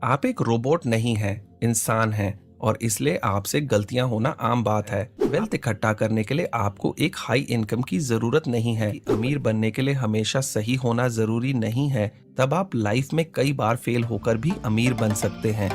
आप एक रोबोट नहीं हैं, इंसान हैं और इसलिए आपसे गलतियां होना आम बात है। वेल्थ इकट्ठा करने के लिए आपको एक हाई इनकम की जरूरत नहीं है। अमीर बनने के लिए हमेशा सही होना जरूरी नहीं है। तब आप लाइफ में कई बार फेल होकर भी अमीर बन सकते हैं।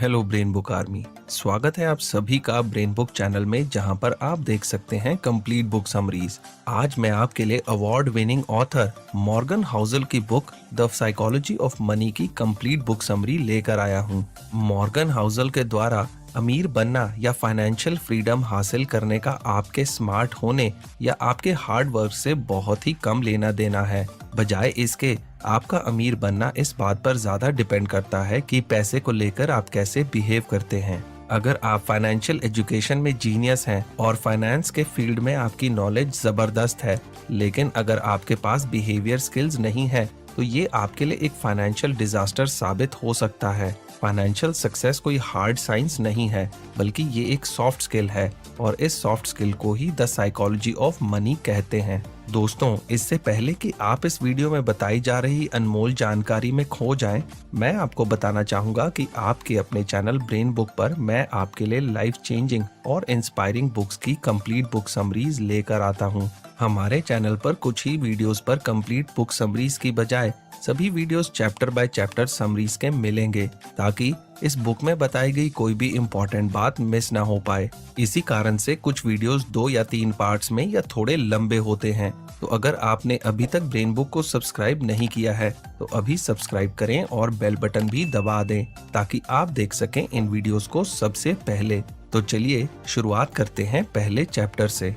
हेलो ब्रेन बुक आर्मी, स्वागत है आप सभी का ब्रेन बुक चैनल में, जहां पर आप देख सकते हैं कंप्लीट बुक समरीज। आज मैं आपके लिए award winning author Morgan Housel की book the psychology of money की कंप्लीट बुक समरी लेकर आया हूं। मॉर्गन हाउसल के द्वारा अमीर बनना या फाइनेंशियल फ्रीडम हासिल करने का आपके स्मार्ट होने या आपके हार्ड वर्क से बहुत ही कम लेना देना है। बजाय इसके आपका अमीर बनना इस बात पर ज्यादा डिपेंड करता है कि पैसे को लेकर आप कैसे बिहेव करते हैं। अगर आप फाइनेंशियल एजुकेशन में जीनियस हैं और फाइनेंस के फील्ड में आपकी नॉलेज जबरदस्त है, लेकिन अगर आपके पास बिहेवियर स्किल्स नहीं है तो ये आपके लिए एक फाइनेंशियल डिजास्टर साबित हो सकता है। फाइनेंशियल सक्सेस कोई हार्ड साइंस नहीं है, बल्कि ये एक सॉफ्ट स्किल है और इस सॉफ्ट स्किल को ही द साइकोलॉजी ऑफ मनी कहते हैं। दोस्तों, इससे पहले कि आप इस वीडियो में बताई जा रही अनमोल जानकारी में खो जाएं, मैं आपको बताना चाहूंगा कि आपके अपने चैनल ब्रेन बुक पर मैं आपके लिए लाइफ चेंजिंग और इंस्पायरिंग बुक्स की कंप्लीट बुक समरीज लेकर आता हूं। हमारे चैनल पर कुछ ही वीडियोस पर कंप्लीट बुक समरीज की बजाय सभी videos chapter by chapter summaries के मिलेंगे, ताकि इस बुक में बताई गई कोई भी इम्पोर्टेंट बात मिस ना हो पाए। इसी कारण से कुछ वीडियोस 2 या 3 पार्ट्स में या थोड़े लंबे होते हैं। तो अगर आपने अभी तक ब्रेन बुक को सब्सक्राइब नहीं किया है तो अभी सब्सक्राइब करें और बेल बटन भी दबा दें, ताकि आप देख सकें इन वीडियोस को सबसे पहले। तो चलिए शुरुआत करते हैं पहले चैप्टर से।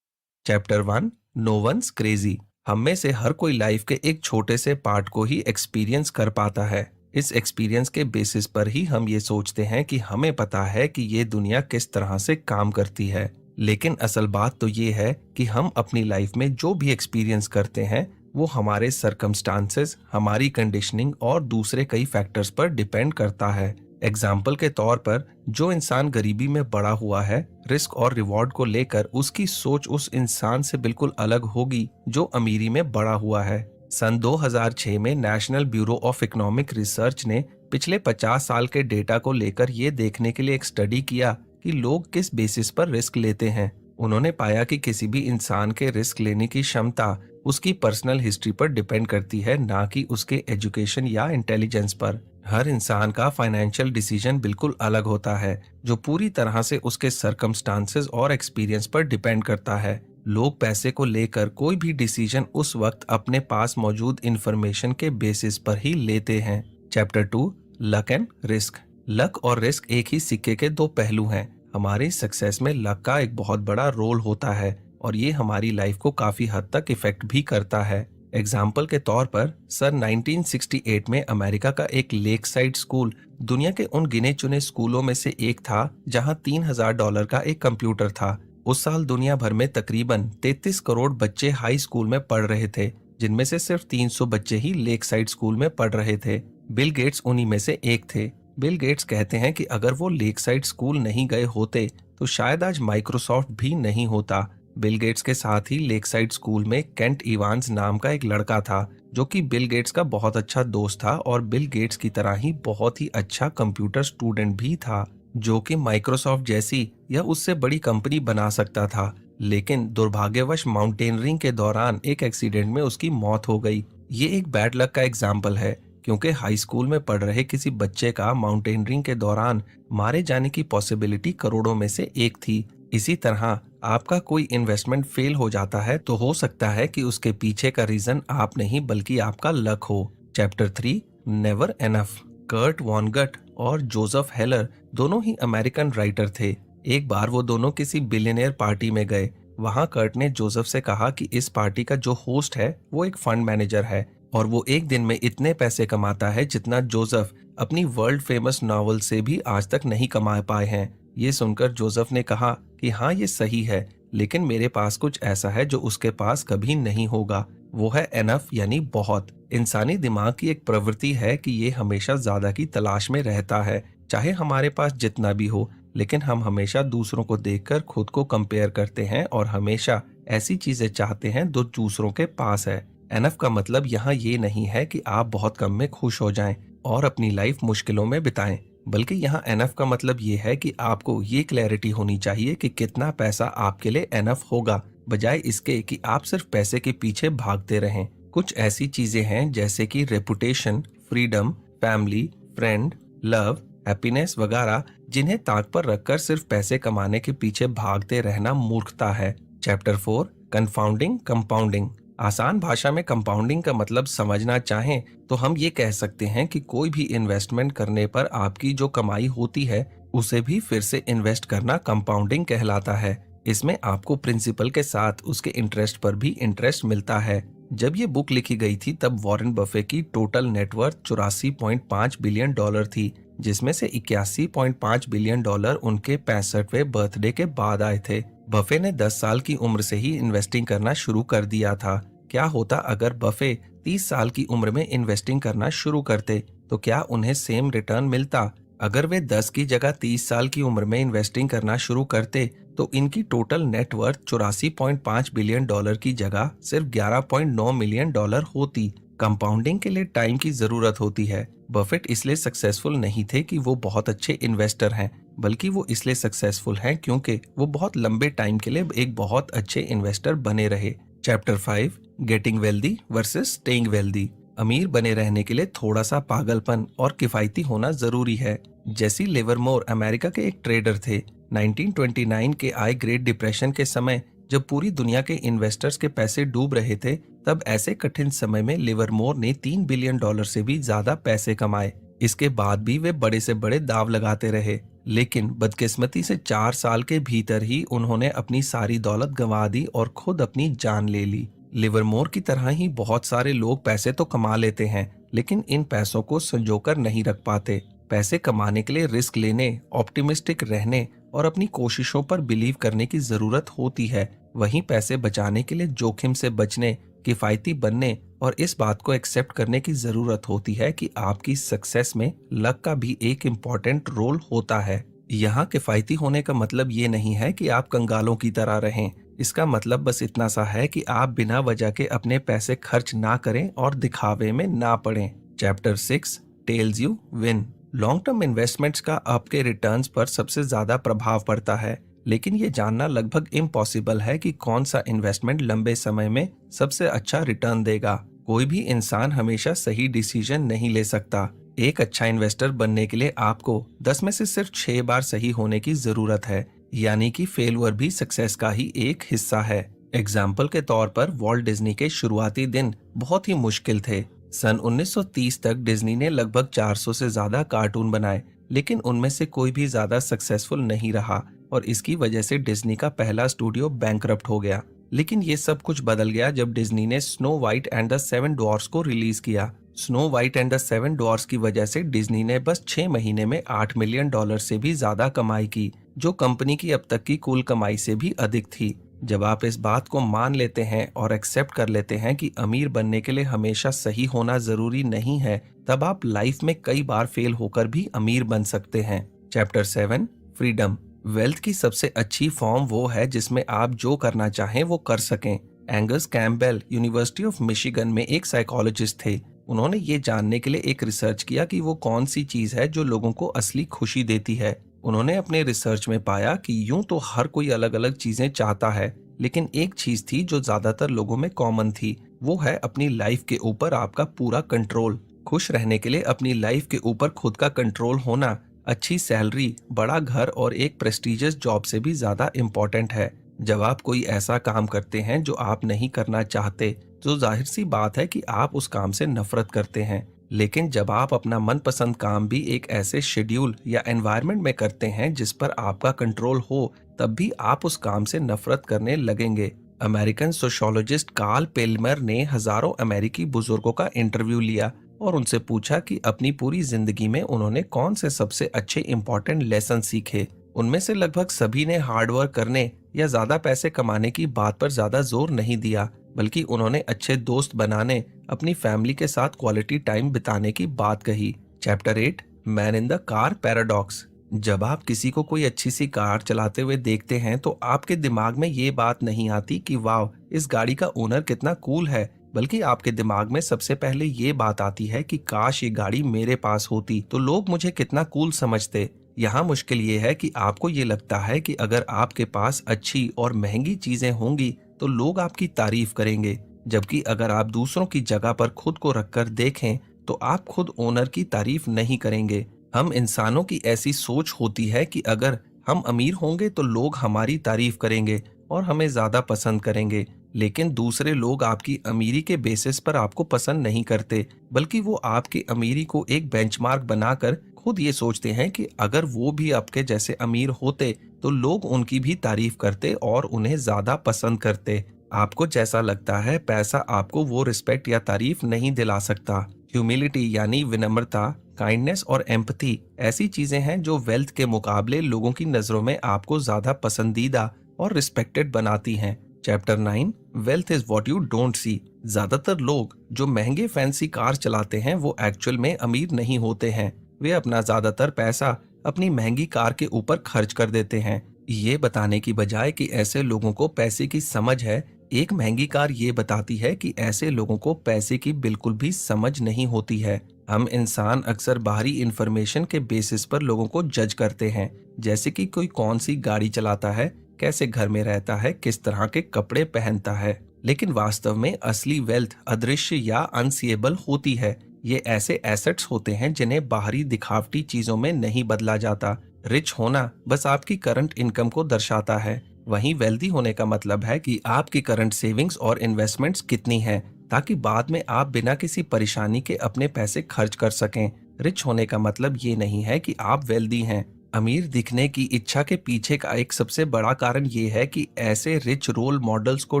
Chapter 1, no one's crazy. हम में से हर कोई लाइफ के एक छोटे से पार्ट को ही एक्सपीरियंस कर पाता है। इस एक्सपीरियंस के बेसिस पर ही हम ये सोचते हैं कि हमें पता है कि ये दुनिया किस तरह से काम करती है। लेकिन असल बात तो ये है कि हम अपनी लाइफ में जो भी एक्सपीरियंस करते हैं वो हमारे सरकमस्टांसेस, हमारी कंडीशनिंग और दूसरे कई फैक्टर्स पर डिपेंड करता है। एग्जाम्पल के तौर पर, जो इंसान गरीबी में बड़ा हुआ है, रिस्क और रिवॉर्ड को लेकर उसकी सोच उस इंसान से बिल्कुल अलग होगी जो अमीरी में बड़ा हुआ है। सन 2006 में national bureau of economic research ने पिछले 50 साल के डेटा को लेकर ये देखने के लिए एक स्टडी किया कि लोग किस बेसिस पर रिस्क लेते हैं। उन्होंने पाया कि किसी भी इंसान के रिस्क लेने की क्षमता उसकी पर्सनल हिस्ट्री पर डिपेंड करती है, ना कि उसके एजुकेशन या इंटेलिजेंस पर। हर इंसान का फाइनेंशियल डिसीजन बिल्कुल अलग होता है, जो पूरी तरह से उसके सरकमस्टांसेस और एक्सपीरियंस पर डिपेंड करता है। लोग पैसे को लेकर कोई भी डिसीजन उस वक्त अपने पास मौजूद इंफॉर्मेशन के बेसिस पर ही लेते हैं। Chapter 2, luck and risk. Luck और रिस्क एक ही सिक्के के दो पहलू हैं। हमारी सक्सेस में लक का एक बहुत बड़ा रोल होता है और ये हमारी लाइफ को काफी हद तक इफेक्ट भी करता है। एग्जाम्पल के तौर पर, सन 1968 में अमेरिका का एक लेक साइड स्कूल दुनिया के उन गिने चुने स्कूलों में से एक था जहां $3000 का एक कंप्यूटर था। उस साल दुनिया भर में तकरीबन 33 करोड़ बच्चे हाई स्कूल में पढ़ रहे थे, जिनमें से सिर्फ 300 बच्चे ही लेक साइड स्कूल में पढ़ रहे थे। बिल गेट्स उन्हीं में से एक थे। बिल गेट्स कहते हैं कि अगर वो लेक साइड स्कूल नहीं गए होते तो शायद आज माइक्रोसॉफ्ट भी नहीं होता। बिल गेट्स के साथ ही लेक साइड स्कूल में केंट इवांस नाम का एक लड़का था, जो कि बिल गेट्स का बहुत अच्छा दोस्त था और बिल गेट्स की तरह ही बहुत ही अच्छा कंप्यूटर स्टूडेंट भी था, जो कि माइक्रोसॉफ्ट जैसी या उससे बड़ी कंपनी बना सकता था। लेकिन दुर्भाग्यवश माउंटेनरिंग के दौरान एक एक्सीडेंट में उसकी मौत हो गई। ये एक बैड लक का एग्जाम्पल है, क्योंकि हाई स्कूल में पढ़ रहे किसी बच्चे का माउंटेनरिंग के दौरान मारे जाने की पॉसिबिलिटी करोड़ों में से एक थी। इसी तरह आपका कोई इन्वेस्टमेंट फेल हो जाता है तो हो सकता है कि उसके पीछे का रीजन आप नहीं बल्कि आपका लक हो। Chapter 3, never enough. कर्ट वॉनगट और जोसेफ हेलर दोनों ही अमेरिकन राइटर थे। एक बार वो दोनों किसी बिलियनियर पार्टी में गए। वहां कर्ट ने जोसेफ से कहा कि इस पार्टी का जो होस्ट है वो एक फंड मैनेजर है और वो एक दिन में इतने पैसे कमाता है जितना जोसेफ अपनी वर्ल्ड फेमस नॉवल से भी आज तक नहीं कमा पाए हैं। ये सुनकर जोसेफ ने कहा कि हाँ, ये सही है, लेकिन मेरे पास कुछ ऐसा है जो उसके पास कभी नहीं होगा। वो है एनफ, यानी बहुत। इंसानी दिमाग की एक प्रवृत्ति है कि ये हमेशा ज्यादा की तलाश में रहता है, चाहे हमारे पास जितना भी हो, लेकिन हम हमेशा दूसरों को देखकर खुद को कंपेयर करते हैं और हमेशा ऐसी चीजें चाहते हैं जो दूसरों के पास है। एनफ का मतलब यहाँ ये नहीं है कि आप बहुत कम में खुश हो जाएं और अपनी लाइफ मुश्किलों में बिताएं, बल्कि यहाँ एनफ का मतलब ये है कि आपको ये क्लैरिटी होनी चाहिए कि कितना पैसा आपके लिए एनफ होगा, बजाय इसके कि आप सिर्फ पैसे के पीछे भागते रहें। कुछ ऐसी चीजें हैं जैसे कि reputation, freedom, family, friend, love, happiness वगैरह, जिन्हें ताक पर रखकर सिर्फ पैसे कमाने के पीछे भागते रहना मूर्खता है। Chapter 4, confounding compounding. आसान भाषा में कंपाउंडिंग का मतलब समझना चाहें तो हम ये कह सकते हैं कि कोई भी इन्वेस्टमेंट करने पर आपकी जो कमाई होती है उसे भी फिर से इन्वेस्ट करना कंपाउंडिंग कहलाता है। इसमें आपको प्रिंसिपल के साथ उसके इंटरेस्ट पर भी इंटरेस्ट मिलता है। जब ये बुक लिखी गई थी तब वॉरेन बफे की टोटल नेटवर्थ 84.5 बिलियन डॉलर थी, जिसमें से 81.5 बिलियन डॉलर उनके 65वें बर्थडे के बाद आए थे। बफे ने 10 साल की उम्र से ही इन्वेस्टिंग करना शुरू कर दिया था। क्या होता अगर बफे 30 साल की उम्र में इन्वेस्टिंग करना शुरू करते, तो क्या उन्हें सेम रिटर्न मिलता? अगर वे 10 की जगह 30 साल की उम्र में इन्वेस्टिंग करना शुरू करते तो इनकी टोटल नेटवर्थ 84.5 बिलियन डॉलर की जगह सिर्फ 11.9 मिलियन डॉलर होती। कंपाउंडिंग के लिए टाइम की जरूरत होती है। बफेट इसलिए सक्सेसफुल नहीं थे कि वो बहुत अच्छे इन्वेस्टर हैं, बल्कि वो इसलिए सक्सेसफुल हैं क्योंकि वो बहुत लंबे टाइम के लिए एक बहुत अच्छे इन्वेस्टर बने रहे। Chapter 5, getting wealthy versus staying wealthy. अमीर बने रहने के लिए थोड़ा सा पागलपन और किफायती होना जरूरी है। जेसी लिवरमोर अमेरिका के एक ट्रेडर थे। 1929 के आए ग्रेट डिप्रेशन के समय जब पूरी दुनिया के इन्वेस्टर्स के पैसे डूब रहे थे, तब ऐसे कठिन समय में लिवरमोर ने 3 बिलियन डॉलर से भी ज्यादा पैसे कमाए। इसके बाद भी वे बड़े से बड़े दाव लगाते रहे, लेकिन बदकिस्मती से 4 साल के भीतर ही उन्होंने अपनी सारी दौलत गंवा दी और खुद अपनी जान ले ली। लिवरमोर की तरह ही बहुत सारे लोग पैसे तो कमा लेते हैं, लेकिन इन पैसों को संजोकर नहीं रख पाते। पैसे कमाने के लिए रिस्क लेने, ऑप्टिमिस्टिक रहने और अपनी कोशिशों पर बिलीव करने की जरूरत होती है। वहीं पैसे बचाने के लिए जोखिम से बचने, किफायती बनने और इस बात को एक्सेप्ट करने की जरूरत होती है कि आपकी सक्सेस में लक का भी एक इम्पोर्टेंट रोल होता है। यहाँ किफायती होने का मतलब ये नहीं है कि आप कंगालों की तरह रहें। इसका मतलब बस इतना सा है कि आप बिना वजह के अपने पैसे खर्च ना करें और दिखावे में ना पड़ें। Chapter 6, tells you win. Long term investments का आपके रिटर्न्स पर सबसे ज्यादा प्रभाव पड़ता है, लेकिन ये जानना लगभग इम्पॉसिबल है कि कौन सा इन्वेस्टमेंट लंबे समय में सबसे अच्छा रिटर्न देगा। कोई भी इंसान हमेशा सही डिसीजन नहीं ले सकता। एक अच्छा इन्वेस्टर बनने के लिए आपको 10 में से सिर्फ 6 बार सही होने की जरूरत है, यानी कि फेलुअर भी सक्सेस का ही एक हिस्सा है। एग्जाम्पल के तौर पर वॉल्ट डिज्नी के शुरुआती दिन बहुत ही मुश्किल थे। सन 1930 तक डिज्नी ने लगभग 400 से ज्यादा कार्टून बनाए, लेकिन उनमें से कोई भी ज्यादा सक्सेसफुल नहीं रहा और इसकी वजह से डिज्नी का पहला स्टूडियो बैंकरप्ट हो गया। लेकिन ये सब कुछ बदल गया जब डिज्नी ने स्नो वाइट एंड द 7 डॉर्स को रिलीज किया। स्नो वाइट एंड द 7 डॉर्स की वजह से डिज्नी ने बस 6 महीने में 8 मिलियन डॉलर से भी ज्यादा कमाई की, जो कंपनी की अब तक की कुल कमाई से भी अधिक थी। जब आप इस बात को मान लेते हैं और एक्सेप्ट कर लेते हैं कि अमीर बनने के लिए हमेशा सही होना जरूरी नहीं है, तब आप लाइफ में कई बार फेल होकर भी अमीर बन सकते हैं। Chapter 7, freedom. वेल्थ की सबसे अच्छी फॉर्म वो है जिसमें आप जो करना चाहें वो कर सकें। Angus Campbell university of Michigan में एक साइकोलॉजिस्ट थे। उन्होंने ये जानने के लिए एक रिसर्च किया कि वो कौन सी चीज है जो लोगों को असली खुशी देती है। उन्होंने अपने रिसर्च में पाया कि यूं तो हर कोई अलग अलग चीजें चाहता है, लेकिन एक चीज थी जो ज्यादातर लोगों में कॉमन थी। वो है अपनी लाइफ के ऊपर आपका पूरा कंट्रोल। खुश रहने के लिए अपनी लाइफ के ऊपर खुद का कंट्रोल होना अच्छी सैलरी, बड़ा घर और एक प्रेस्टिजियस जॉब से भी ज्यादा इम्पोर्टेंट है। जब आप कोई ऐसा काम करते हैं जो आप नहीं करना चाहते, तो जाहिर सी बात है कि आप उस काम से नफरत करते हैं। लेकिन जब आप अपना मनपसंद काम भी एक ऐसे शेड्यूल या एनवायरनमेंट में करते हैं जिस पर आपका कंट्रोल हो, तब भी आप उस काम से नफरत करने लगेंगे। अमेरिकन सोशियोलॉजिस्ट कार्ल पेल्मर ने हजारों अमेरिकी बुजुर्गों का इंटरव्यू लिया और उनसे पूछा कि अपनी पूरी जिंदगी में उन्होंने कौन से सबसे अच्छे इंपॉर्टेंट लेसन सीखे। उनमें से लगभग सभी ने हार्डवर्क करने या ज्यादा पैसे कमाने की बात पर ज्यादा जोर नहीं दिया, बल्कि उन्होंने अच्छे दोस्त बनाने, अपनी फैमिली के साथ क्वालिटी टाइम बिताने की बात कही। Chapter 8, man in the car paradox. जब आप किसी को कोई अच्छी सी कार चलाते हुए देखते हैं तो आपके दिमाग में ये बात नहीं आती कि वाह, इस गाड़ी का ओनर कितना कूल है, बल्कि आपके दिमाग में सबसे पहले ये बात आती है कि काश ये गाड़ी मेरे पास होती तो लोग मुझे कितना कूल समझते। यहाँ मुश्किल ये है कि आपको ये लगता है कि अगर आपके पास अच्छी और महंगी चीजें होंगी तो लोग आपकी तारीफ करेंगे, जबकि अगर आप दूसरों की जगह पर खुद को रखकर देखें तो आप खुद ओनर की तारीफ नहीं करेंगे। हम इंसानों की ऐसी सोच होती है कि अगर हम अमीर होंगे तो लोग हमारी तारीफ करेंगे और हमें ज्यादा पसंद करेंगे, लेकिन दूसरे लोग आपकी अमीरी के बेसिस पर आपको पसंद नहीं करते, बल्कि वो आपकी अमीरी को एक बेंचमार्क बनाकर खुद ये सोचते हैं कि अगर वो भी आपके जैसे अमीर होते तो लोग उनकी भी तारीफ करते और उन्हें ज्यादा पसंद करते। आपको जैसा लगता है पैसा आपको वो रिस्पेक्ट या तारीफ नहीं दिला सकता। ह्यूमिलिटी यानी विनम्रता, काइंडनेस और एम्पथी ऐसी चीजें हैं जो वेल्थ के मुकाबले लोगों की नजरों में आपको ज्यादा पसंदीदा और रिस्पेक्टेड बनाती हैं। Chapter 9, wealth is what you don't see. ज्यादातर लोग जो महंगे फैंसी कार चलाते हैं वो एक्चुअल में अमीर नहीं होते हैं। वे अपना ज्यादातर पैसा अपनी महंगी कार के ऊपर खर्च कर देते हैं, ये बताने की बजाय कि ऐसे लोगों को पैसे की समझ है। एक महंगी कार ये बताती है कि ऐसे लोगों को पैसे की बिल्कुल भी समझ नहीं होती है। हम इंसान अक्सर बाहरी इंफॉर्मेशन के बेसिस पर लोगों को जज करते हैं, जैसे कि कोई कौन सी गाड़ी चलाता है, कैसे घर में रहता है, किस तरह के कपड़े पहनता है। लेकिन वास्तव में असली वेल्थ अदृश्य या अनसीएबल होती है। ये ऐसे एसेट्स होते हैं जिन्हें बाहरी दिखावटी चीजों में नहीं बदला जाता। रिच होना बस आपकी करंट इनकम को दर्शाता है, वहीं वेल्दी होने का मतलब है कि आपकी करंट सेविंग्स और इन्वेस्टमेंट्स कितनी हैं, ताकि बाद में आप बिना किसी परेशानी के अपने पैसे खर्च कर सकें। रिच होने का मतलब ये नहीं है कि आप वेल्दी हैं। अमीर दिखने की इच्छा के पीछे का एक सबसे बड़ा कारण ये है कि ऐसे रिच रोल मॉडल्स को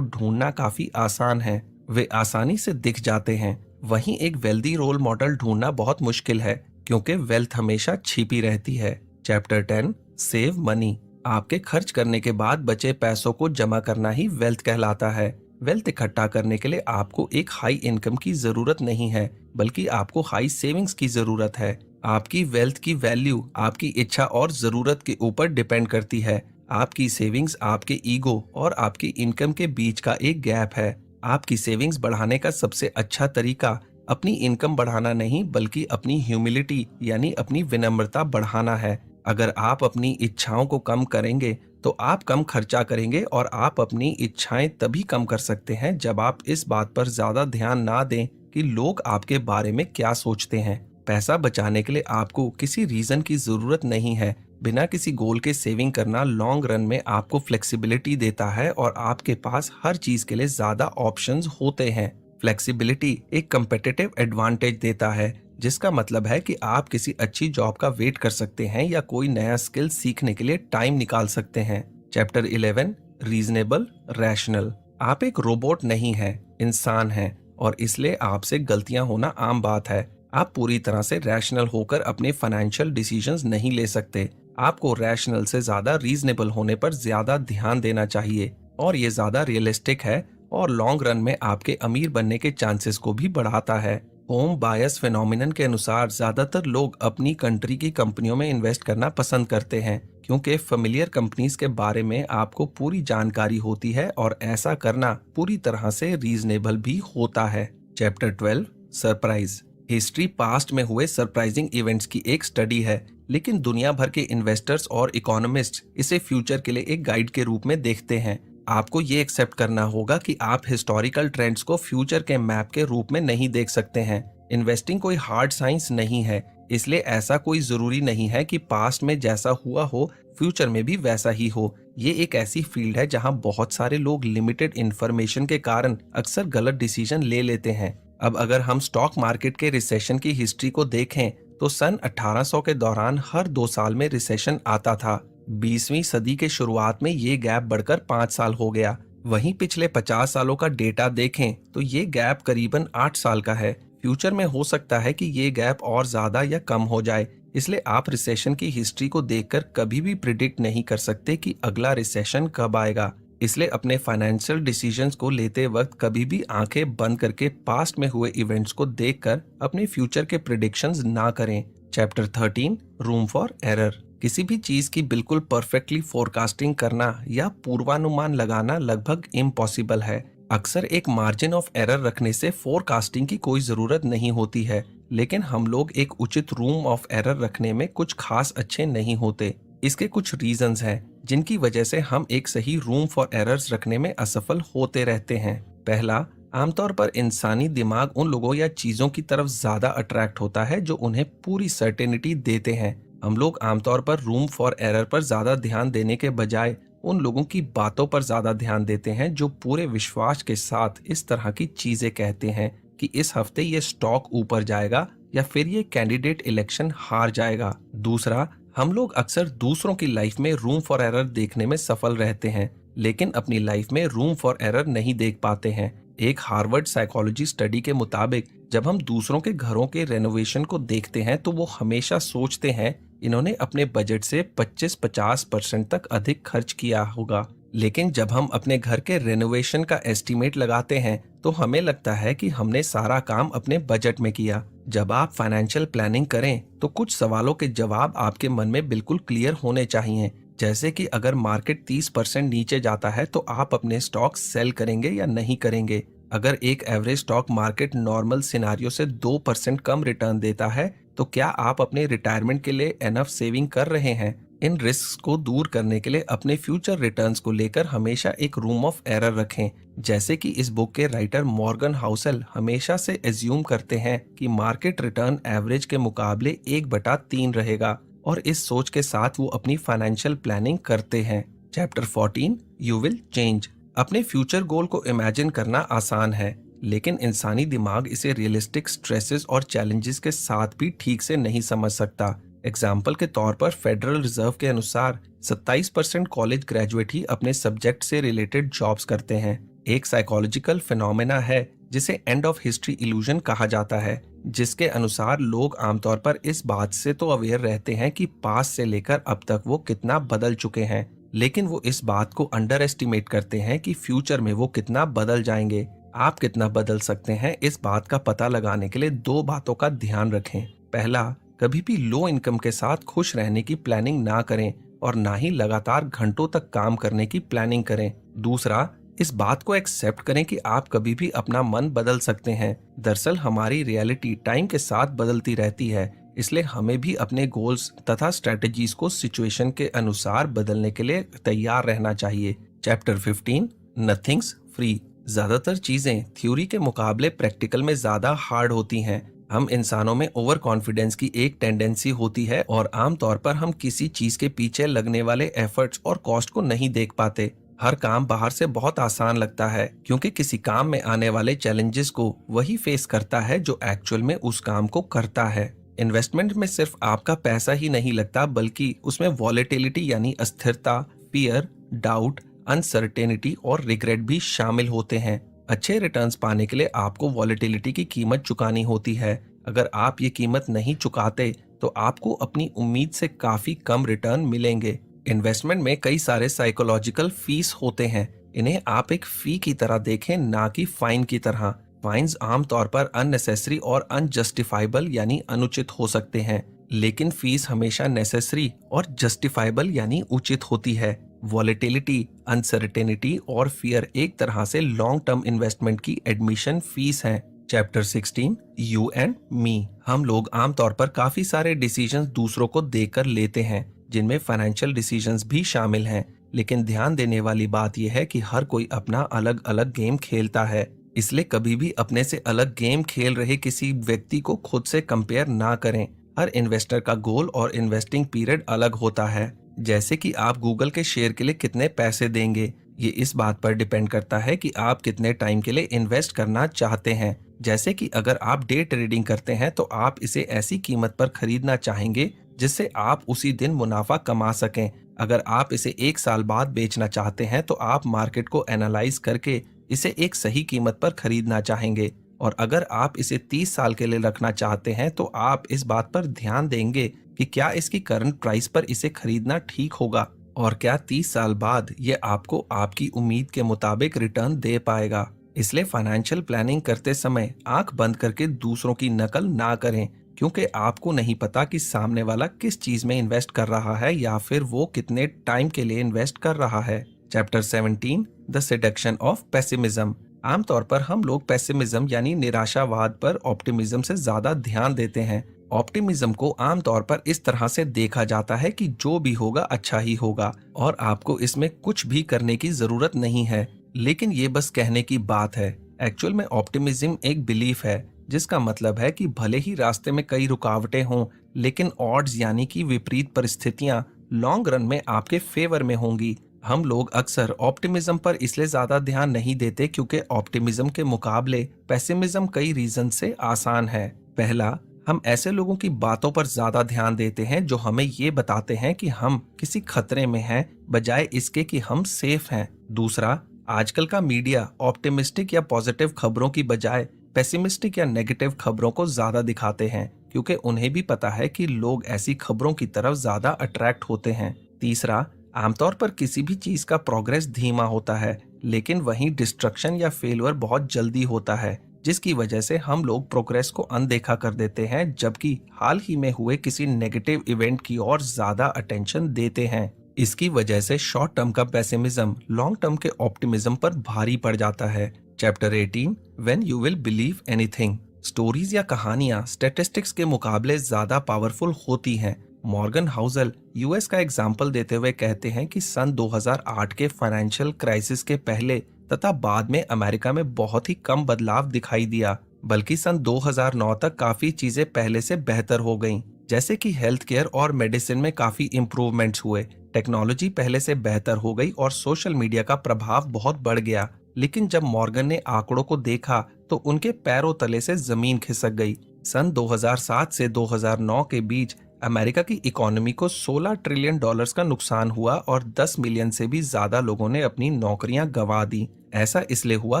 ढूंढना काफी आसान है, वे आसानी से दिख जाते हैं। वहीं एक वेल्दी रोल मॉडल ढूंढना बहुत मुश्किल है, क्योंकि वेल्थ हमेशा छिपी रहती है। Chapter 10, save money. आपके खर्च करने के बाद बचे पैसों को जमा करना ही वेल्थ कहलाता है। वेल्थ इकट्ठा करने के लिए आपको एक हाई इनकम की जरूरत नहीं है, बल्कि आपको हाई सेविंग्स की जरूरत है। आपकी वेल्थ की वैल्यू आपकी इच्छा और जरूरत के ऊपर डिपेंड करती है। आपकी सेविंग्स आपके ईगो और आपकी इनकम के बीच का एक गैप है। आपकी सेविंग्स बढ़ाने का सबसे अच्छा तरीका अपनी इनकम बढ़ाना नहीं, बल्कि अपनी ह्यूमिलिटी यानी अपनी विनम्रता बढ़ाना है। अगर आप अपनी इच्छाओं को कम करेंगे तो आप कम खर्चा करेंगे, और आप अपनी इच्छाएं तभी कम कर सकते हैं जब आप इस बात पर ज्यादा ध्यान ना दें कि लोग आपके बारे में क्या सोचते हैं। पैसा बचाने के लिए आपको किसी रीजन की जरूरत नहीं है। बिना किसी गोल के सेविंग करना लॉन्ग रन में आपको फ्लेक्सिबिलिटी देता है और आपके पास हर चीज के लिए ज्यादा ऑप्शंस होते हैं। फ्लेक्सिबिलिटी एक कम्पिटिटिव एडवांटेज देता है, जिसका मतलब है कि आप किसी अच्छी जॉब का वेट कर सकते हैं या कोई नया स्किल सीखने के लिए टाइम निकाल सकते हैं। Chapter 11, reasonable rational. आप एक रोबोट नहीं हैं, इंसान हैं, और इसलिए आपसे गलतियां होना आम बात है। आप पूरी तरह से रैशनल होकर अपने फाइनेंशियल डिसीजंस नहीं ले सकते। आपको रैशनल से ज्यादा रीजनेबल होने पर ज्यादा ध्यान देना चाहिए, और ये ज्यादा रियलिस्टिक है और लॉन्ग रन में आपके अमीर बनने के चांसेस को भी बढ़ाता है। होम बायस फिनोमिनन के अनुसार ज्यादातर लोग अपनी कंट्री की कंपनियों में इन्वेस्ट करना पसंद करते हैं, क्योंकि फेमिलियर कंपनीज के बारे में आपको पूरी जानकारी होती है और ऐसा करना पूरी तरह से रीजनेबल भी होता है। Chapter 12, surprise. हिस्ट्री पास्ट में हुए सरप्राइजिंग इवेंट्स की एक स्टडी है, लेकिन दुनिया भर के इन्वेस्टर्स और इकोनॉमिस्ट इसे फ्यूचर के लिए एक गाइड के रूप में देखते हैं। आपको ये एक्सेप्ट करना होगा कि आप हिस्टोरिकल ट्रेंड्स को फ्यूचर के मैप के रूप में नहीं देख सकते हैं। इन्वेस्टिंग कोई हार्ड साइंस नहीं है, इसलिए ऐसा कोई जरूरी नहीं है कि पास्ट में जैसा हुआ हो फ्यूचर में भी वैसा ही हो। ये एक ऐसी फील्ड है जहां बहुत सारे लोग लिमिटेड इंफॉर्मेशन के कारण अक्सर गलत डिसीजन ले लेते हैं। अब अगर हम स्टॉक मार्केट के रिसेशन की हिस्ट्री को देखें तो सन 1800 के दौरान हर 2 साल में रिसेशन आता था। 20वीं सदी के शुरुआत में ये गैप बढ़कर 5 साल हो गया। वहीं पिछले 50 सालों का डेटा देखें तो ये गैप करीबन 8 साल का है। फ्यूचर में हो सकता है कि ये गैप और ज्यादा या कम हो जाए, इसलिए आप रिसेशन की हिस्ट्री को देखकर कभी भी प्रिडिक्ट नहीं कर सकते कि अगला रिसेशन कब आएगा। इसलिए अपने फाइनेंशियल डिसीजंस को लेते वक्त कभी भी आंखें बंद करके पास्ट में हुए इवेंट्स को देखकर अपने फ्यूचर के प्रिडिक्शंस ना करें। Chapter 13, room for error. किसी भी चीज की बिल्कुल परफेक्टली फोरकास्टिंग करना या पूर्वानुमान लगाना लगभग इम्पॉसिबल है। अक्सर एक मार्जिन ऑफ एरर रखने से फोरकास्टिंग की कोई जरूरत नहीं होती है, लेकिन हम लोग एक उचित रूम ऑफ एरर रखने में कुछ खास अच्छे नहीं होते। इसके कुछ रीजंस हैं जिनकी वजह से हम एक सही रूम फॉर एरर्स रखने में असफल होते रहते हैं। पहला, आमतौर पर इंसानी दिमाग उन लोगों या चीजों की तरफ ज्यादा अट्रैक्ट होता है जो उन्हें पूरी सर्टेनिटी देते हैं। हम लोग आमतौर पर रूम फॉर एरर पर ज्यादा ध्यान देने के बजाय उन लोगों की बातों पर ज्यादा ध्यान देते हैं जो पूरे विश्वास के साथ इस तरह की चीजें कहते हैं कि इस हफ्ते ये स्टॉक ऊपर जाएगा या फिर ये कैंडिडेट इलेक्शन हार जाएगा। दूसरा, हम लोग अक्सर दूसरों की लाइफ में रूम फॉर एरर देखने में सफल रहते हैं, लेकिन अपनी लाइफ में रूम फॉर एरर नहीं देख पाते हैं। एक हार्वर्ड साइकोलॉजी स्टडी के मुताबिक जब हम दूसरों के घरों के रेनोवेशन को देखते हैं तो वो हमेशा सोचते हैं इन्होंने अपने बजट से 25-50% तक अधिक खर्च किया होगा। लेकिन जब हम अपने घर के रेनोवेशन का एस्टीमेट लगाते हैं तो हमें लगता है कि हमने सारा काम अपने बजट में किया। जब आप फाइनेंशियल प्लानिंग करें तो कुछ सवालों के जवाब आपके मन में बिल्कुल क्लियर होने चाहिए, जैसे कि अगर मार्केट 30% नीचे जाता है तो आप अपने स्टॉक सेल करेंगे या नहीं करेंगे। अगर एक average stock market normal scenario से 2% कम रिटर्न देता है तो क्या आप अपने रिटायरमेंट के लिए एनफ सेविंग कर रहे हैं। इन रिस्क को दूर करने के लिए अपने फ्यूचर रिटर्न्स को लेकर हमेशा एक रूम ऑफ एरर रखें। जैसे कि इस बुक के राइटर मॉर्गन हाउसेल हमेशा से एज्यूम करते हैं कि मार्केट रिटर्न एवरेज के मुकाबले 1/3 रहेगा और इस सोच के साथ वो अपनी फाइनेंशियल प्लानिंग करते हैं। Chapter 14, you will change. अपने फ्यूचर गोल को इमेजिन करना आसान है, लेकिन इंसानी दिमाग इसे रियलिस्टिक स्ट्रेसेस और चैलेंजेस के साथ भी ठीक से नहीं समझ सकता। एग्जाम्पल के तौर पर फेडरल रिजर्व के अनुसार 27% कॉलेज ग्रेजुएट ही अपने सब्जेक्ट से रिलेटेड जॉब्स करते हैं। एक साइकोलॉजिकल फिनोमेना है जिसे एंड ऑफ हिस्ट्री इल्यूजन कहा जाता है, जिसके अनुसार लोग आमतौर पर इस बात से तो अवेयर रहते हैं कि पास से लेकर अब तक वो कितना बदल चुके हैं, लेकिन वो इस बात को अंडर एस्टिमेट करते हैं कि फ्यूचर में वो कितना बदल जाएंगे। आप कितना बदल सकते हैं, इस बात का पता लगाने के लिए 2 बातों का ध्यान रखें। पहला, कभी भी लो इनकम के साथ खुश रहने की प्लानिंग ना करें और ना ही लगातार घंटों तक काम करने की प्लानिंग करें। दूसरा, इस बात को एक्सेप्ट करें कि आप कभी भी अपना मन बदल सकते हैं। दरअसल हमारी रियलिटी टाइम के साथ बदलती रहती है, इसलिए हमें भी अपने गोल्स तथा स्ट्रेटजीज को सिचुएशन के अनुसार बदलने के लिए तैयार रहना चाहिए। Chapter 15, nothings free. ज्यादातर चीजें थ्योरी के मुकाबले प्रैक्टिकल में ज्यादा हार्ड होती हैं। हम इंसानों में ओवर कॉन्फिडेंस की एक टेंडेंसी होती है और आमतौर पर हम किसी चीज के पीछे लगने वाले एफर्ट्स और कॉस्ट को नहीं देख पाते। हर काम बाहर से बहुत आसान लगता है क्योंकि किसी काम में आने वाले चैलेंजेस को वही फेस करता है जो एक्चुअल में उस काम को करता है। इन्वेस्टमेंट में सिर्फ आपका पैसा ही नहीं लगता, बल्कि उसमें वॉलेटिलिटी यानी अस्थिरता, फियर, डाउट, अनसर्टेनिटी और रिग्रेट भी शामिल होते हैं। अच्छे रिटर्न्स पाने के लिए आपको वॉलेटिलिटी की कीमत चुकानी होती है। अगर आप ये कीमत नहीं चुकाते तो आपको अपनी उम्मीद से काफी कम रिटर्न मिलेंगे। इन्वेस्टमेंट में कई सारे साइकोलॉजिकल फीस होते हैं। इन्हें आप एक फी की तरह देखें, ना कि फाइन की तरह। फाइन्स आमतौर पर अननेसेसरी और अनजस्टिफाइबल यानी अनुचित हो सकते हैं, लेकिन फीस हमेशा नेसेसरी और जस्टिफाइबल यानी उचित होती है। वॉलेटिलिटी, अनसर्टेनिटी और फियर एक तरह से लॉन्ग टर्म इन्वेस्टमेंट की एडमिशन फीस है। Chapter 16, you and me. हम लोग आमतौर पर काफी सारे डिसीजंस दूसरों को देकर लेते हैं, जिनमें फाइनेंशियल डिसीजंस भी शामिल हैं, लेकिन ध्यान देने वाली बात यह है कि हर कोई अपना अलग अलग गेम खेलता है। इसलिए कभी भी अपने से अलग गेम खेल रहे किसी व्यक्ति को खुद से कंपेयर ना करें। हर इन्वेस्टर का गोल और इन्वेस्टिंग पीरियड अलग होता है। जैसे कि आप गूगल के शेयर के लिए कितने पैसे देंगे, ये इस बात पर डिपेंड करता है कि आप कितने टाइम के लिए इन्वेस्ट करना चाहते हैं। जैसे कि अगर आप डे ट्रेडिंग करते हैं तो आप इसे ऐसी कीमत पर खरीदना चाहेंगे जिससे आप उसी दिन मुनाफा कमा सकें। अगर आप इसे 1 साल बाद बेचना चाहते हैं तो आप मार्केट को एनालाइज करके इसे एक सही कीमत पर खरीदना चाहेंगे। और अगर आप इसे 30 साल के लिए रखना चाहते हैं तो आप इस बात पर ध्यान देंगे कि क्या इसकी करंट प्राइस पर इसे खरीदना ठीक होगा और क्या 30 साल बाद ये आपको आपकी उम्मीद के मुताबिक रिटर्न दे पाएगा। इसलिए फाइनेंशियल प्लानिंग करते समय आंख बंद करके दूसरों की नकल ना करें। क्योंकि आपको नहीं पता कि सामने वाला किस चीज में इन्वेस्ट कर रहा है या फिर वो कितने टाइम के लिए इन्वेस्ट कर रहा है। Chapter 17 the seduction of pessimism. आमतौर पर हम लोग पेसिमिज्म यानी निराशावाद पर ऑप्टिमिज्म से ज्यादा ध्यान देते हैं। ऑप्टिमिज्म को आमतौर पर इस तरह से देखा जाता है कि जो भी होगा अच्छा ही होगा और आपको इसमें कुछ भी करने की जरूरत नहीं है, लेकिन ये बस कहने की बात है। एक्चुअल में ऑप्टिमिज्म एक बिलीफ है, जिसका मतलब है कि भले ही रास्ते में कई रुकावटें हों, लेकिन ऑड्स यानी कि विपरीत परिस्थितियां लॉन्ग रन में आपके फेवर में होंगी। हम लोग अक्सर ऑप्टिमिज्म पर इसलिए ज्यादा ध्यान नहीं देते क्योंकि ऑप्टिमिज्म के मुकाबले पेसिमिज्म कई रीजन से आसान है। पहला, हम ऐसे लोगों की बातों पर ज्यादा ध्यान देते हैं जो हमें ये बताते हैं कि हम किसी खतरे में हैं, बजाय इसके कि हम सेफ हैं। दूसरा, आजकल का मीडिया ऑप्टिमिस्टिक या पॉजिटिव खबरों की बजाय पेसिमिस्टिक या नेगेटिव खबरों को ज्यादा दिखाते हैं, क्योंकि उन्हें भी पता है कि लोग ऐसी खबरों की तरफ ज्यादा अट्रैक्ट होते हैं। तीसरा, आमतौर पर किसी भी चीज का प्रोग्रेस धीमा होता है, लेकिन वहीं डिस्ट्रक्शन या फेलियर बहुत जल्दी होता है, जिसकी वजह से हम लोग प्रोग्रेस को अनदेखा कर देते हैं, जबकि हाल ही में हुए किसी नेगेटिव इवेंट की ओर ज्यादा अटेंशन देते हैं। इसकी वजह से शॉर्ट टर्म का पेसिमिज्म लॉन्ग टर्म के ऑप्टिमिज्म पर भारी पड़ जाता है। Chapter 18 when you will believe anything. Stories या कहानियां स्टैटिस्टिक्स के मुकाबले ज्यादा पावरफुल होती हैं। मॉर्गन हाउसल यूएस का एग्जाम्पल देते हुए कहते हैं कि सन 2008 के फाइनेंशियल क्राइसिस के पहले तथा बाद में अमेरिका में बहुत ही कम बदलाव दिखाई दिया, बल्कि सन 2009 तक काफी चीजें पहले से बेहतर हो गईं, जैसे कि हेल्थ केयर और मेडिसिन में काफी इम्प्रूवमेंट्स हुए, टेक्नोलॉजी पहले से बेहतर हो गई और सोशल मीडिया का प्रभाव बहुत बढ़ गया। लेकिन जब मॉर्गन ने आंकड़ों को देखा तो उनके पैरों तले से जमीन खिसक गई। सन 2007 से 2009 के बीच अमेरिका की इकोनॉमी को $16 ट्रिलियन का नुकसान हुआ और 10 मिलियन से भी ज्यादा लोगों ने अपनी नौकरियां गंवा दी। ऐसा इसलिए हुआ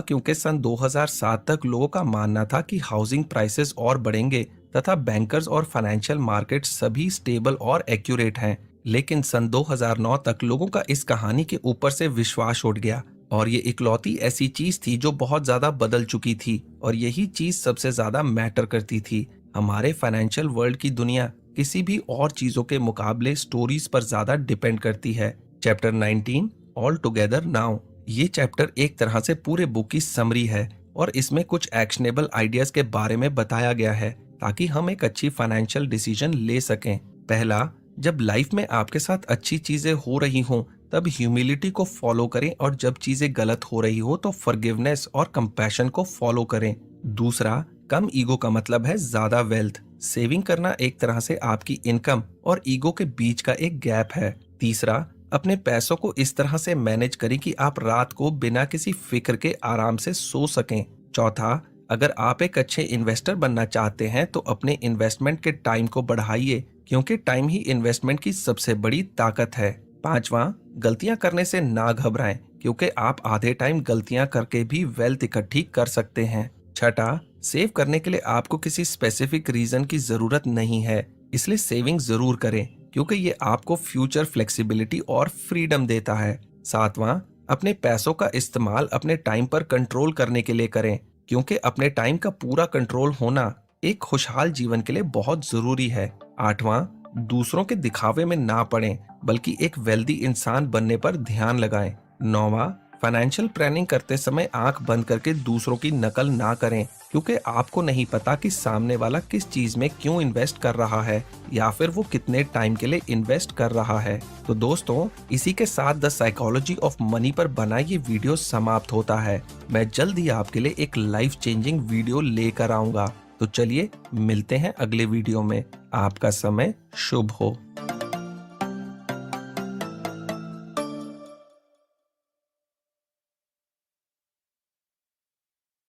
क्योंकि सन 2007 तक लोगों का मानना था कि हाउसिंग प्राइसेस और बढ़ेंगे तथा बैंकर्स और फाइनेंशियल मार्केट सभी स्टेबल और एक्यूरेट हैं। लेकिन सन 2009 तक लोगों का इस कहानी के ऊपर से विश्वास उठ गया और ये इकलौती ऐसी चीज थी जो बहुत ज्यादा बदल चुकी थी और यही चीज सबसे ज्यादा मैटर करती थी। हमारे फाइनेंशियल वर्ल्ड की दुनिया किसी भी और चीजों के मुकाबले स्टोरीज पर ज्यादा डिपेंड करती है। Chapter 19 all together now. ये चैप्टर एक तरह से पूरे बुक की समरी है और इसमें कुछ एक्शनेबल आइडियाज के बारे में बताया गया है ताकि हम एक अच्छी फाइनेंशियल डिसीजन ले सकें। पहला, जब लाइफ में आपके साथ अच्छी चीजें हो रही हों तब ह्यूमिलिटी को फॉलो करें और जब चीजें गलत हो रही हो तो फॉरगिवनेस और कंपैशन को फॉलो करें। दूसरा, कम ईगो का मतलब है ज्यादा वेल्थ। सेविंग करना एक तरह से आपकी इनकम और ईगो के बीच का एक गैप है। तीसरा, अपने पैसों को इस तरह से मैनेज करें कि आप रात को बिना किसी फिक्र के आराम से सो सकें। चौथा, अगर आप एक अच्छे इन्वेस्टर बनना चाहते हैं तो अपने इन्वेस्टमेंट के टाइम को बढ़ाइए, क्योंकि टाइम ही इन्वेस्टमेंट की सबसे बड़ी ताकत है। पांचवा, गलतियां करने से ना घबराएं, क्योंकि आप आधे टाइम गलतियां करके भी वेल्थ इकट्ठी कर सकते हैं। छठा, सेव करने के लिए आपको किसी स्पेसिफिक रीजन की जरूरत नहीं है, इसलिए सेविंग जरूर करें क्योंकि ये आपको फ्यूचर फ्लेक्सिबिलिटी और फ्रीडम देता है। सातवां, अपने पैसों का इस्तेमाल अपने टाइम पर कंट्रोल करने के लिए करें, क्योंकि अपने टाइम का पूरा कंट्रोल होना एक खुशहाल जीवन के लिए बहुत जरूरी है। आठवां, दूसरों के दिखावे में ना पड़ें, बल्कि एक वेल्दी इंसान बनने पर ध्यान लगाएं। नौवां, फाइनेंशियल प्लानिंग करते समय आंख बंद करके दूसरों की नकल ना करें, क्योंकि आपको नहीं पता कि सामने वाला किस चीज में क्यों इन्वेस्ट कर रहा है या फिर वो कितने टाइम के लिए इन्वेस्ट कर रहा है। तो दोस्तों, इसी के साथ द साइकोलॉजी ऑफ मनी पर बना ये वीडियो समाप्त होता है। मैं जल्द ही आपके लिए एक लाइफ चेंजिंग वीडियो लेकर आऊंगा। तो चलिए मिलते हैं अगले वीडियो में। आपका समय शुभ हो।